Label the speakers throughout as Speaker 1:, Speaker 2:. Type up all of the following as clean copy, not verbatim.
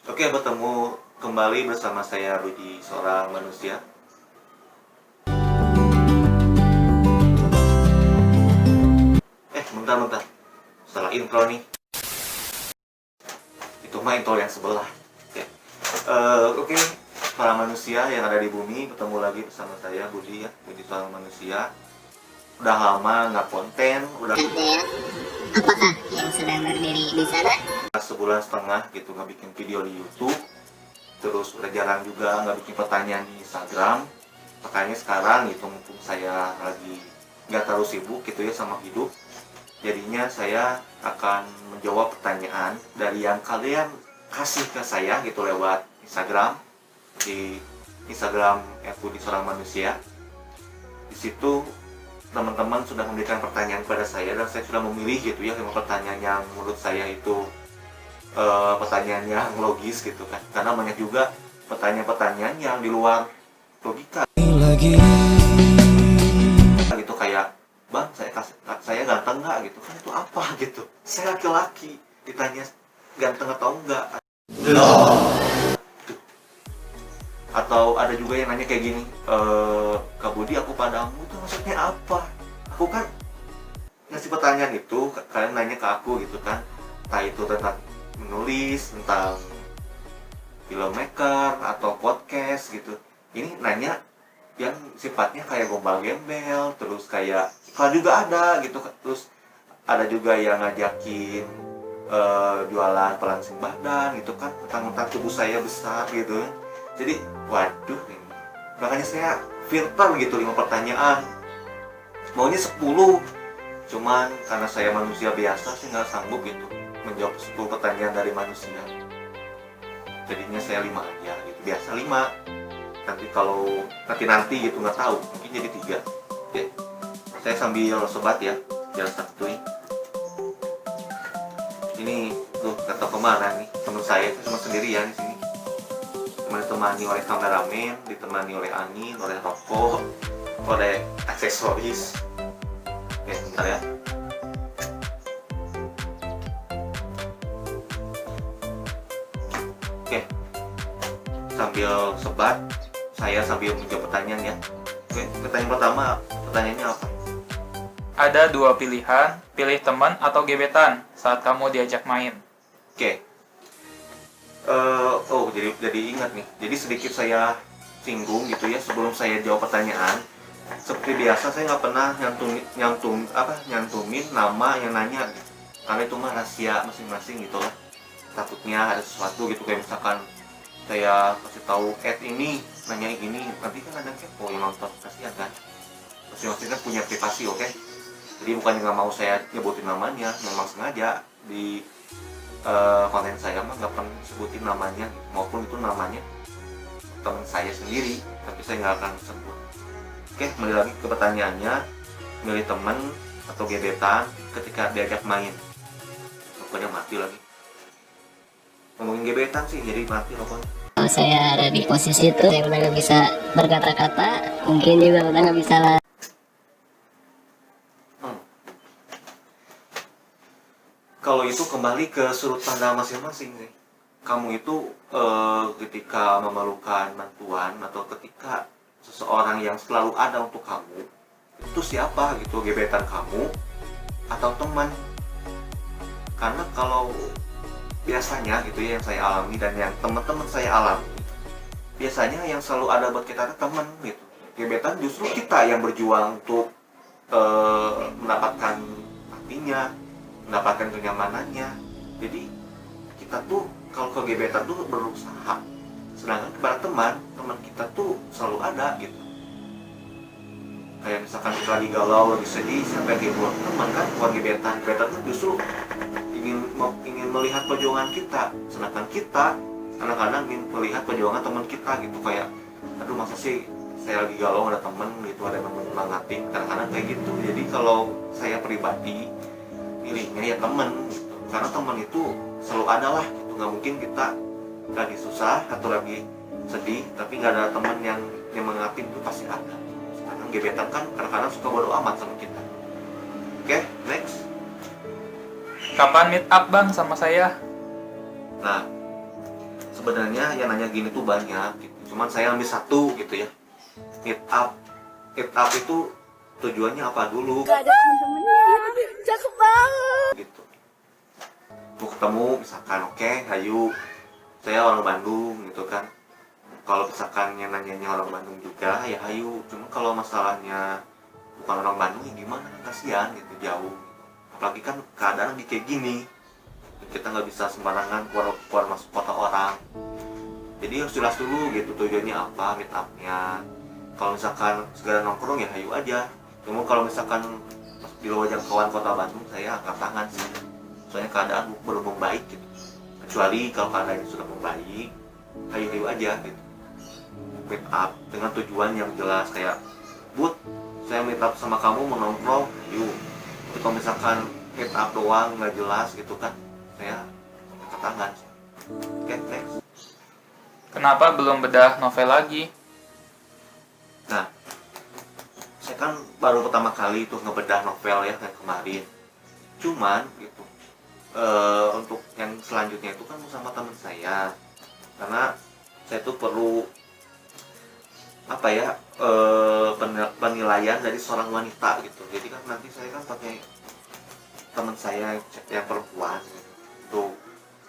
Speaker 1: Oke, bertemu kembali bersama saya Rudi, seorang manusia. Bentar. Setelah intro nih. Itu mah intro yang sebelah. Oke, para manusia yang ada di bumi, bertemu lagi bersama saya Budi ya, Budi seorang manusia. Udah lama nggak konten, udah
Speaker 2: Apakah yang sedang berdiri di sana?
Speaker 1: sebulan setengah gitu nggak bikin video di YouTube. Terus udah jarang juga nggak bikin pertanyaan di Instagram. Makanya sekarang gitu mumpung saya lagi nggak terlalu sibuk gitu ya sama hidup, jadinya saya akan menjawab pertanyaan dari yang kalian kasih ke saya gitu lewat Instagram, di Instagram @budi seorang manusia. Di situ teman-teman sudah memberikan pertanyaan kepada saya dan saya sudah memilih gitu ya 5 pertanyaan yang menurut saya itu pertanyaan yang logis gitu kan, karena banyak juga pertanyaan-pertanyaan yang di luar logika gitu, kayak bang saya ganteng nggak gitu kan, itu apa gitu, saya laki-laki ditanya ganteng atau enggak. Atau ada juga yang nanya kayak gini, Kak Budi, aku padamu itu maksudnya apa? Aku kan ngasih pertanyaan itu, kalian nanya ke aku gitu kan, entah itu tentang menulis, tentang filmmaker atau podcast gitu. Ini nanya yang sifatnya kayak gombal gembel, terus kayak iklan juga ada gitu. Terus ada juga yang ngajakin jualan pelangsing badan gitu kan, tentang tubuh saya besar gitu. Jadi waduh ini. Makanya saya filter gitu 5 pertanyaan, maunya 10. Cuman karena saya manusia biasa, saya nggak sanggup gitu menjawab 10 pertanyaan dari manusia. Jadinya saya 5 aja gitu, biasa 5. Nanti gitu nggak tahu, mungkin jadi 3. Oke, saya sambil sobat ya, jalan santuy. Ini tuh kata kemana nih teman saya, itu cuma sendirian di sini, cuma ditemani oleh kameramen, ditemani oleh angin, oleh rokok, oleh aksesoris. Oke, bentar ya. Oke, sambil sebat, saya sambil menjawab pertanyaan ya. Oke, pertanyaan pertama, pertanyaannya apa?
Speaker 3: Ada 2 pilihan, pilih teman atau gebetan saat kamu diajak main.
Speaker 1: Oke. Jadi ingat nih. Jadi sedikit saya singgung gitu ya sebelum saya jawab pertanyaan. Seperti biasa saya nggak pernah nyantumin nama yang nanya gitu. Karena itu mah rahasia masing-masing gitu lah. Takutnya ada sesuatu gitu, kayak misalkan saya kasih tahu ini nanya gini, nanti kan ada kepo yang nonton, kasihan kan. Masing-masing kan punya privasi, oke? Jadi bukannya nggak mau saya nyebutin namanya, memang sengaja di konten saya mah nggak pernah sebutin namanya, maupun itu namanya teman saya sendiri, tapi saya nggak akan sebut. Oke, kembali lagi ke pertanyaannya, milih teman atau gebetan ketika diajak main. Pokoknya mati lagi. Ngomongin gebetan sih jadi mati pokoknya.
Speaker 2: Kalau saya ada di posisi itu, saya udah nggak bisa berkata-kata, mungkin juga udah nggak bisa lah.
Speaker 1: Kalau itu kembali ke sudut pandang masing-masing sih. Kamu itu ketika memerlukan bantuan atau ketika seseorang yang selalu ada untuk kamu, itu siapa gitu, gebetan kamu atau teman? Karena kalau biasanya gitu ya yang saya alami dan yang teman-teman saya alami, biasanya yang selalu ada buat kita itu teman gitu. Gebetan justru kita yang berjuang untuk mendapatkan hatinya, mendapatkan kenyamanannya. Jadi kita tuh kalau ke gebetan tuh berusaha, sedangkan kepada teman kita tuh selalu ada gitu. Kayak misalkan kita lagi galau, lagi sedih, siapa yang hibur? Teman kan, bukan gebetan. Gebetan tuh justru ingin melihat perjuangan kita, sedangkan kita kadang-kadang ingin melihat perjuangan teman kita gitu. Kayak aduh, masa sih saya lagi galau ada temen gitu, ada yang menyemangatin, kadang-kadang kayak gitu. Jadi kalau saya pribadi pilihnya ya temen gitu. Karena temen itu selalu ada lah gitu. Nggak mungkin kita lagi susah atau lagi sedih tapi nggak ada temen yang menyemangatin, itu pasti ada. Sekarang gebetan kan kadang-kadang suka bodo amat sama kita. Oke, next.
Speaker 3: Kapan meet up bang sama saya?
Speaker 1: Nah, sebenarnya yang nanya gini tuh banyak gitu. Cuman saya ambil satu gitu ya. Meet up. Meet up itu tujuannya apa dulu?
Speaker 4: Gak ada temen-temennya. Cakep banget.
Speaker 1: Gitu. Mau ketemu misalkan, oke, hayu. Saya orang Bandung gitu kan. Kalau misalkan yang nanyanya orang Bandung juga, ya hayu. Cuma kalau masalahnya bukan orang Bandung, ya gimana? Kasihan gitu, jauh. Apalagi kan keadaan lagi kayak gini. Kita nggak bisa sembarangan keluar masuk kota orang. Jadi harus jelas dulu gitu tujuannya apa, meet up-nya. Kalau misalkan segala nongkrong ya hayu aja. Cuma kalau misalkan di luar jangkauan kota Bandung, saya angkat tangan sih. Soalnya keadaan belum membaik gitu. Kecuali kalau keadaannya sudah membaik, hayu-hayu aja gitu. Meet up dengan tujuan yang jelas kayak, Bud, saya meet up sama kamu mau nongkrong, yuk. Tapi kalau misalkan meet up doang nggak jelas gitu kan, saya angkat tangan. Oke, next.
Speaker 3: Kenapa belum bedah novel lagi?
Speaker 1: Nah, saya kan baru pertama kali itu ngebedah novel ya yang kemarin. Cuman gitu, untuk yang selanjutnya itu kan sama teman saya, karena saya tuh perlu apa ya, penilaian dari seorang wanita gitu. Jadi kan nanti saya kan pakai teman saya yang perempuan gitu, untuk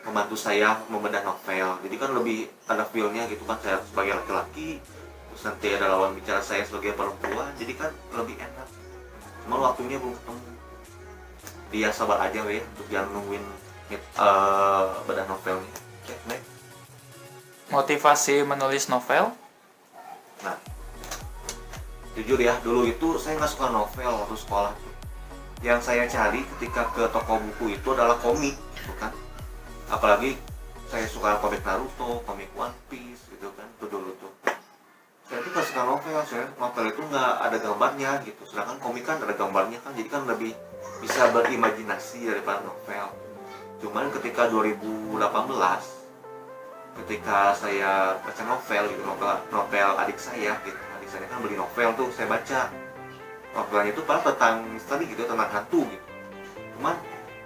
Speaker 1: membantu saya membedah novel. Jadi kan lebih ada feel-nya gitu kan, saya sebagai laki-laki, terus nanti ada lawan bicara saya sebagai perempuan, jadi kan lebih enak. Cuma waktunya belum ketemu. Dia sabar aja weh untuk yang nungguin bedah novelnya. Oke, next.
Speaker 3: Motivasi menulis novel?
Speaker 1: Nah, jujur ya, dulu itu saya nggak suka novel waktu sekolah tuh. Yang saya cari ketika ke toko buku itu adalah komik gitu kan. Apalagi saya suka komik Naruto, komik One Piece gitu kan, itu dulu tuh. Saya tuh nggak suka novel, novel itu nggak ada gambarnya gitu. Sedangkan komik kan ada gambarnya kan, jadi kan lebih bisa berimajinasi daripada novel. Cuman ketika 2018, ketika saya baca novel gitu, novel adik saya gitu, adik saya kan beli novel tuh, saya baca novelnya itu padahal tentang misteri gitu, tentang hantu gitu. Cuman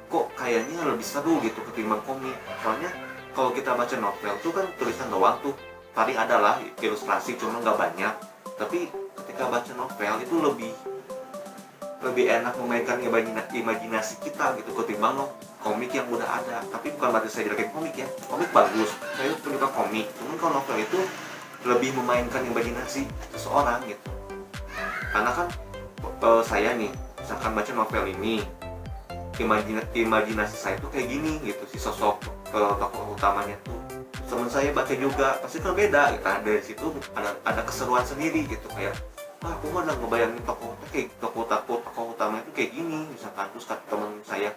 Speaker 1: kok kayaknya lebih seru gitu ketimbang komik. Soalnya kalau kita baca novel tuh kan tulisan doang tuh, paling adalah ilustrasi cuma nggak banyak. Tapi ketika baca novel itu lebih enak memainkan imajinasi kita gitu ketimbang komik yang udah ada. Tapi bukan berarti saya jelekin komik ya, komik bagus, saya penyuka komik. Cuman kalau novel itu lebih memainkan imajinasi seseorang gitu. Karena kan saya nih misalkan baca novel ini, imajinasi saya tuh kayak gini gitu, si sosok tokoh utamanya tuh. Teman saya baca juga pasti kan beda gitu. Dari situ ada keseruan sendiri gitu, kayak aku mah udah ngebayangin tokoh utama itu kayak gini misalkan. Terus kata teman saya,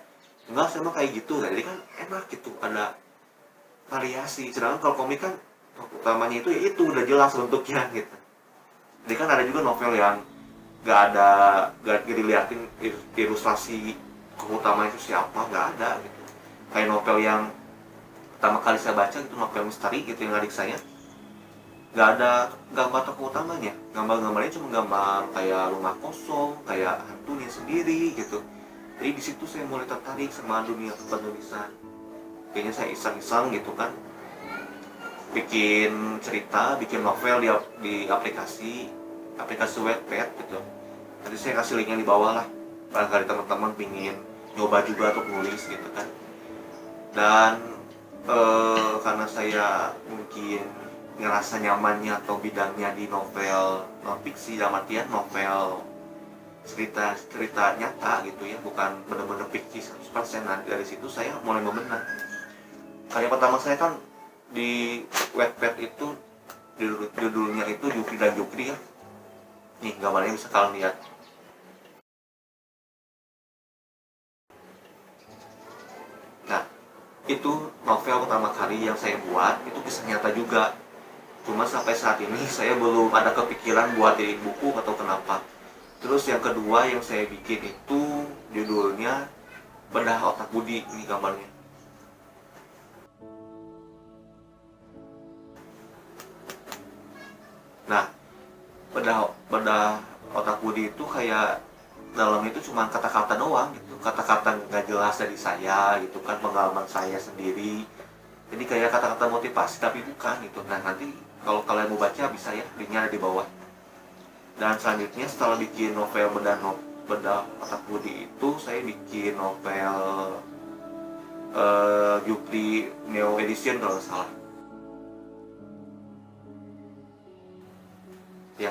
Speaker 1: enggak, saya mah kayak gitu. Jadi kan enak gitu, ada variasi. Sedangkan kalau komik kan tokoh utamanya itu ya itu udah jelas bentuknya gitu. Jadi kan ada juga novel yang gak dilihatin ilustrasi tokoh utama itu siapa, nggak ada gitu. Kayak novel yang pertama kali saya baca itu novel misteri gitu yang adik saya, nggak ada gambar tokoh utamanya, gambarnya cuma gambar kayak rumah kosong, kayak hantunya sendiri gitu. Jadi di situ saya mulai tertarik sama dunia penulisan. Kayaknya saya iseng-iseng gitu kan, bikin cerita, bikin novel di aplikasi Wattpad gitu. Nanti saya kasih linknya di bawah lah, barangkali teman-teman pingin nyoba juga untuk nulis gitu kan. Dan karena saya mungkin ngerasa nyamannya atau bidangnya di novel non fiksi, dalam artian novel cerita nyata gitu ya, bukan benar-benar fiksi 100%. Nah, dari situ saya mulai membenah. Karya pertama saya kan di Wattpad itu judulnya itu Jukri dan Jukri ya. Nih gambarnya bisa kalian lihat. Nah, itu novel pertama kali yang saya buat, itu kisah nyata juga. Cuma sampai saat ini saya belum ada kepikiran buat jadiin buku atau kenapa. Terus yang kedua yang saya bikin itu judulnya Bedah Otak Budi, ini gambarnya. Nah, bedah otak Budi itu kayak dalamnya itu cuma kata-kata doang gitu, kata-kata nggak jelas dari saya gitu kan, pengalaman saya sendiri. Jadi kayak kata-kata motivasi tapi bukan gitu. Nah nanti kalau kalian mau baca bisa ya, linknya ada di bawah. Dan selanjutnya setelah bikin novel Bedah Otak Budi itu, saya bikin novel Jupri Neo Edition kalau nggak salah. Ya,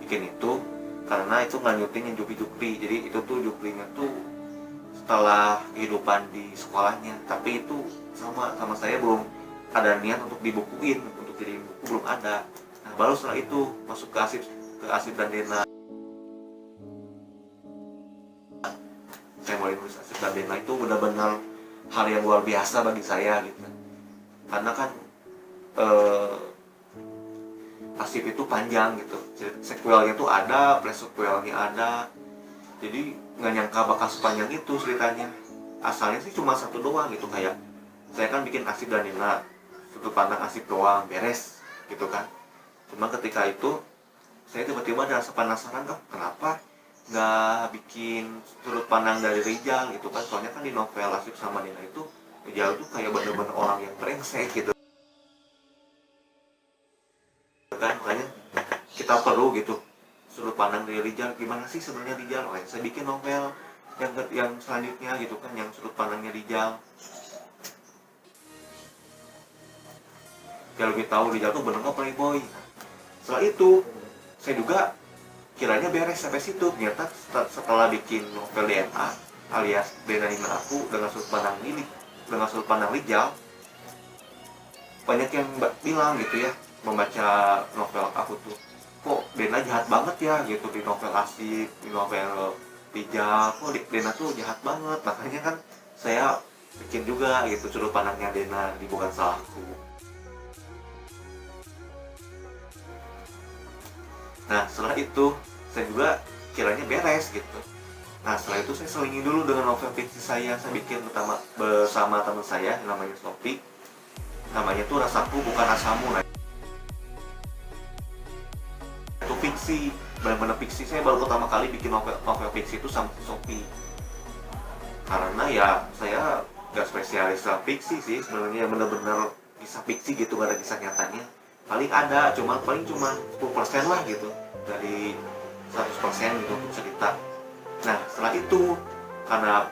Speaker 1: bikin itu karena itu ngelanjutin yang Jupri. Jadi itu tuh Juprinya tuh setelah kehidupan di sekolahnya. Tapi itu sama saya belum ada niat untuk dibukuin, untuk jadi buku belum ada. Nah baru setelah itu masuk ke Asip dan Dena. Saya mulai nulis Asip dan Dena itu benar-benar hal yang luar biasa bagi saya gitu. Karena kan Asip itu panjang gitu, sequelnya tuh ada, pre-sequelnya ada. Jadi nggak nyangka bakal sepanjang itu ceritanya. Asalnya sih cuma satu doang gitu, kayak saya kan bikin Asip dan Dena, sudut pandang Asip doang, beres gitu kan. Cuma ketika itu saya tiba-tiba ada rasa penasaran, kenapa nggak bikin sudut pandang dari Rijal gitu kan. Soalnya kan di novel Asip sama Dena itu Rijal tuh kayak bener-bener orang yang brengsek gitu kan. Makanya kita perlu gitu sudut pandang dari Rijal, gimana sih sebenarnya Rijal. Makanya saya bikin novel yang selanjutnya gitu kan, yang sudut pandangnya Rijal. Biar lebih tahu Rijal tuh bener nggak playboy. Setelah itu saya juga kiranya beres sampai situ. Ternyata setelah bikin novel DNA alias Dena Hina Aku dengan sudut pandang Rijal, banyak yang bilang gitu ya, membaca novel aku tuh, kok Dena jahat banget ya gitu di novel Asip, di novel Rijal, kok Dena tuh jahat banget. Makanya kan saya bikin juga gitu sudut pandangnya Dena di Bukan Salahku. Nah setelah itu saya juga kiranya beres gitu. Nah setelah itu saya selingin dulu dengan novel fiksi saya bikin bersama teman saya yang namanya Sophie. Namanya tuh Rasaku Bukan Rasamu. Nah, itu fiksi, benar-benar fiksi. Saya baru pertama kali bikin novel fiksi itu sama Sophie. Karena ya saya gak spesialis dalam fiksi sih sebenarnya, benar-benar kisah fiksi gitu, gak ada kisah nyatanya. Paling ada, paling cuma 10% lah gitu dari 100% gitu untuk cerita. Nah setelah itu karena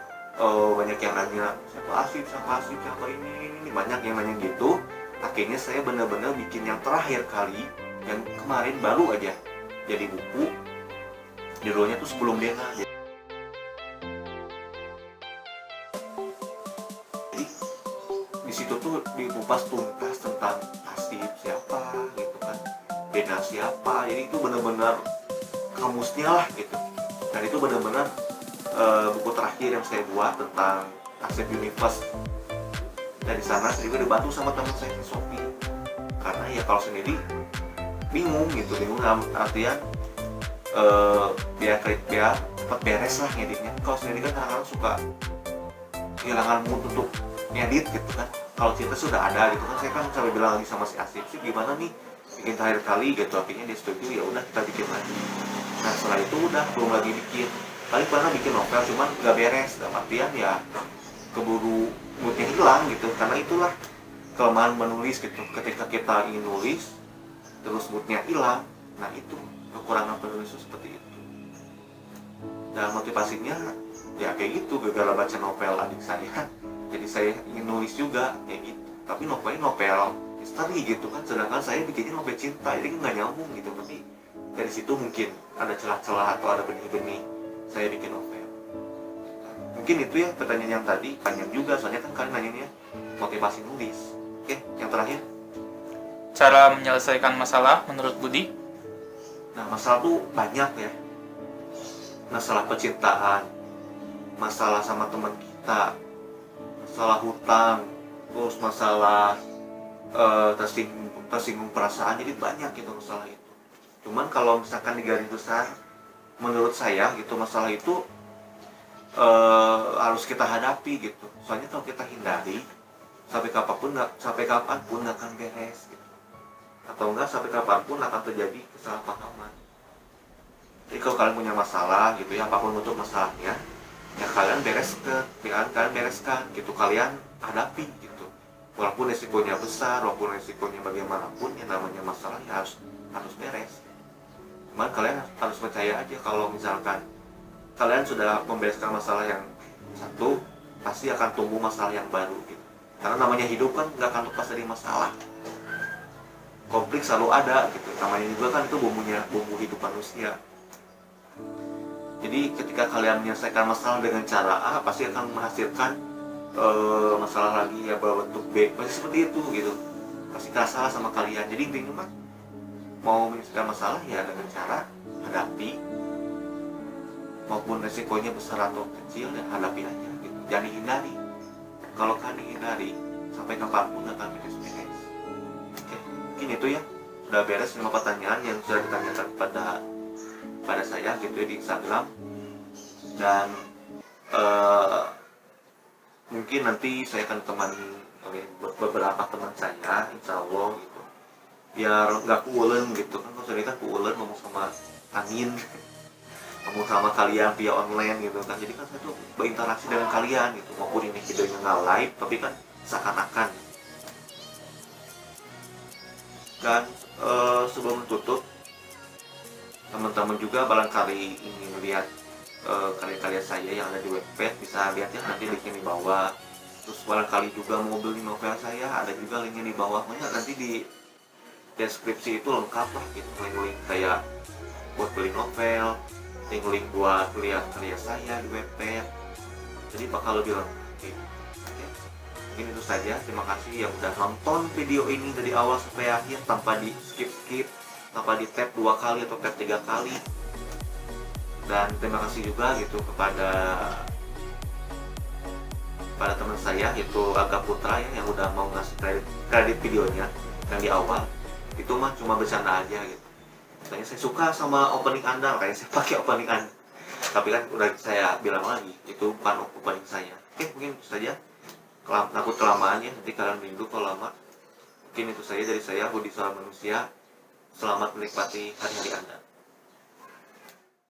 Speaker 1: banyak yang nanya siapa Asip, siapa ini banyak yang nanya gitu. Akhirnya saya benar-benar bikin yang terakhir kali, yang kemarin baru aja jadi buku, judulnya tuh Sebelum Dena. Jadi di situ tuh dikupas tuntas tentang Asip siapa gitu kan, Dena siapa. Jadi itu benar-benar kamusnya lah gitu. Dan itu benar-benar buku terakhir yang saya buat tentang Asip Universe. Dan di sana saya juga dibantu sama teman saya Sophie. Karena ya kalau sendiri bingung dalam artian biar cepat beres lah ngeditnya. Kalau sendiri kan kadang-kadang suka kehilangan mood untuk ngedit gitu kan. Kalau cerita sudah ada gitu kan, saya kan sampai bilang lagi sama si Asip sih, gimana nih bikin terakhir kali gitu. Akhirnya dia setuju, ya udah kita bikin lagi. Nah setelah itu udah belum lagi bikin, paling pernah bikin novel cuman nggak beres. Dalam artian ya keburu moodnya hilang gitu. Karena itulah kelemahan menulis gitu, ketika kita ingin nulis terus moodnya hilang, nah itu kekurangan penulis seperti itu. Dan motivasinya ya kayak gitu, gara-gara baca novel adik saya jadi saya ingin nulis juga kayak gitu. Tapi novelnya novel misteri gitu kan, sedangkan saya bikinnya novel cinta, jadi nggak nyambung gitu. Tapi dari situ mungkin ada celah-celah atau ada benih-benih saya bikin novel. Mungkin itu ya pertanyaan yang tadi, panjang juga soalnya kan kalian nanyanya motivasi nulis. Oke, yang terakhir,
Speaker 3: Cara menyelesaikan masalah menurut Budi?
Speaker 1: nah masalah tuh banyak ya. Masalah percintaan, masalah sama teman kita, masalah hutang, terus masalah tersinggung perasaan. Jadi banyak gitu masalah itu. Cuman kalau misalkan di garis besar, menurut saya gitu, masalah itu harus kita hadapi gitu. Soalnya kalau kita hindari, sampai kapanpun nggak akan beres gitu. Atau enggak sampai kapanpun akan terjadi kesalahpahaman. Jadi kalau kalian punya masalah gitu ya, apapun bentuk masalahnya, ya kalian bereskan gitu, kalian hadapi gitu. walaupun resikonya besar, walaupun resikonya bagaimanapun, yang namanya masalah ya harus beres. Cuman kalian harus percaya aja kalau misalkan kalian sudah membereskan masalah yang satu, pasti akan tumbuh masalah yang baru gitu. Karena namanya hidup kan nggak akan lepas dari masalah. Konflik selalu ada gitu. Namanya juga kan itu bumbu hidup manusia. Jadi ketika kalian menyelesaikan masalah dengan cara A, pasti akan menghasilkan masalah lagi ya berbentuk B. Pasti seperti itu gitu. Pasti kerasa sama kalian. Jadi intinya mah mau menyelesaikan masalah ya dengan cara hadapi, maupun resikonya besar atau kecil ya hadapi aja gitu. Jangan dihindari. Kalau kan dihindari sampai kapanpun akan beres-beres. Oke, mungkin itu ya. Sudah beres 5 pertanyaan yang sudah ditanyakan pada saya gitu di Instagram. Dan mungkin nanti saya akan temani oleh beberapa teman saya, insya Allah gitu. Biar nggak kuulen gitu kan, kalau saya kan kuulen ngomong sama angin, ngomong sama kalian via online gitu kan. Jadi kan saya tuh berinteraksi dengan kalian gitu, maupun ini videonya nggak live tapi kan seakan-akan. Dan sebelum tutup, teman-teman juga barangkali ingin melihat karya-karya saya yang ada di webpage, bisa lihat ya nanti linknya di bawah. Terus barangkali juga mau beli novel saya, ada juga linknya di bawah. Pokoknya nanti di deskripsi itu lengkap lah gitu, link-link kayak buat beli novel, link buat lihat karya saya di webpage. Jadi bakal lebih lengkap gitu. Oke. Mungkin itu saja. Terima kasih yang udah nonton video ini dari awal sampai akhir tanpa di skip, tanpa di tap 2 kali atau tap 3 kali. Dan terima kasih juga gitu kepada teman saya yaitu Aga Putra ya, yang udah mau ngasih kredit videonya yang di awal. Itu mah cuma bercanda aja gitu. Katanya saya suka sama opening Anda, kayak saya pakai opening Anda. Tapi kan udah saya bilang lagi, itu bukan opening saya. Oke, mungkin itu saja. Takut kelamaan ya, nanti kalian rindu kalau lama. Mungkin itu saja dari saya, Budi Suara Manusia. Selamat menikmati hari-hari Anda.